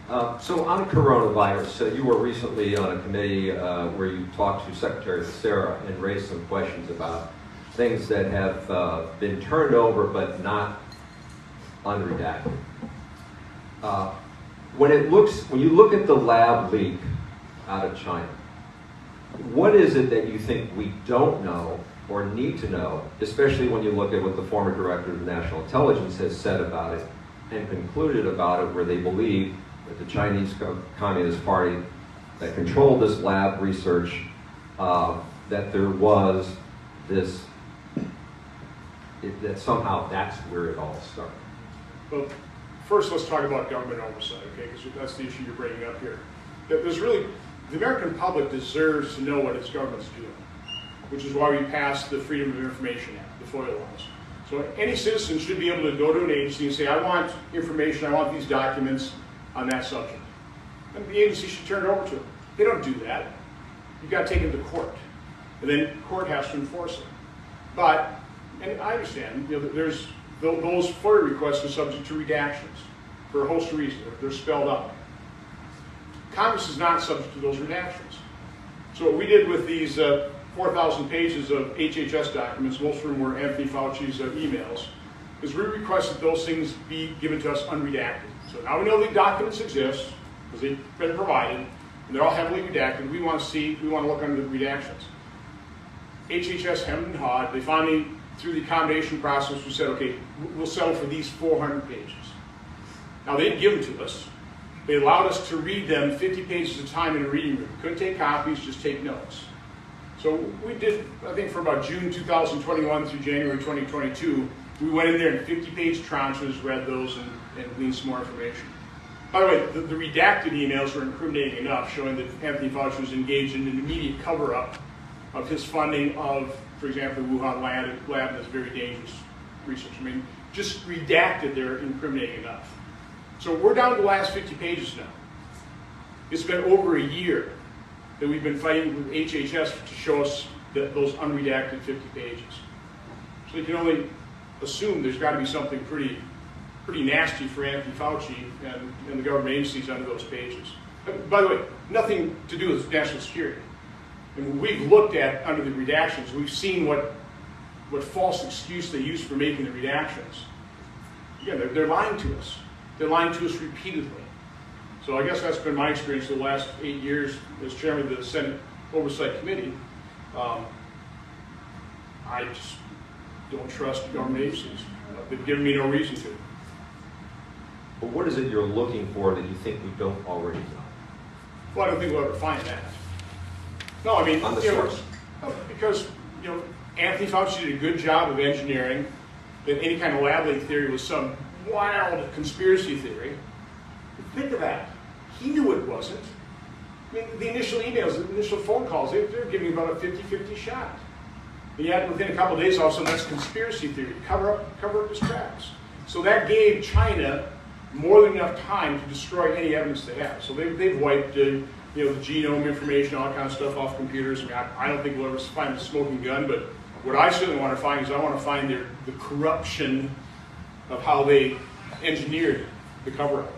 So on coronavirus, you were recently on a committee where you talked to Secretary Sarah and raised some questions about things that have been turned over but not unredacted. When you look at the lab leak out of China, what is it that you think we don't know or need to know, especially when you look at what the former director of national intelligence has said about it and concluded about it, where they believe that the Chinese Communist Party that controlled this lab research, that there was this, that somehow that's where it all started? Well, first let's talk about government oversight, okay, because that's the issue you're bringing up here. There's really, the American public deserves to know what its government's doing, which is why we passed the Freedom of Information Act, the FOIA laws. So any citizen should be able to go to an agency and say, I want information, I want these documents on that subject. And the agency should turn it over to them. They don't do that. You've got to take it to court. And then court has to enforce it. But, and I understand, there's those FOIA requests are subject to redactions for a host of reasons. They're spelled out. Congress is not subject to those redactions. So what we did with these 4,000 pages of HHS documents, most of them were Anthony Fauci's emails, is we requested those things be given to us unredacted. So now we know the documents exist, because they've been provided, and they're all heavily redacted. We want to look under the redactions. HHS hemmed and hawed. They finally, through the accommodation process, we said, okay, we'll settle for these 400 pages. Now they didn't give them to us. They allowed us to read them 50 pages at a time in a reading room. We couldn't take copies, just take notes. So we did, I think for about June 2021 through January 2022, we went in there in 50-page tranches, read those, and gleaned some more information. By the way, the redacted emails were incriminating enough, showing that Anthony Fauci was engaged in an immediate cover-up of his funding of, for example, the Wuhan lab, and this very dangerous research. I mean, just redacted, they're incriminating enough. So we're down to the last 50 pages now. It's been over a year that we've been fighting with HHS to show us those unredacted 50 pages. So you can only assume there's got to be something pretty nasty for Anthony Fauci and the government agencies under those pages. By the way, nothing to do with national security. And we've looked at under the redactions, we've seen what false excuse they use for making the redactions. Again, they're lying to us. They're lying to us repeatedly. So I guess that's been my experience the last 8 years as chairman of the Senate Oversight Committee. I just don't trust government agencies. They've given me no reason to. But what is it you're looking for that you think we don't already know? Well, I don't think we'll ever find that. No, I mean, on the source. Because Anthony Fauci did a good job of engineering that any kind of lab leak theory was some wild conspiracy theory. Think of that. He knew it wasn't. I mean, the initial emails, the initial phone calls, they're giving about a 50-50 shot. And yet, within a couple of days, all of a sudden, that's conspiracy theory. Cover up his tracks. So that gave China more than enough time to destroy any evidence they have. So they've wiped the genome information, all that kind of stuff off computers. I mean, I don't think we'll ever find the smoking gun, but what I certainly want to find is I want to find the corruption of how they engineered the cover-up.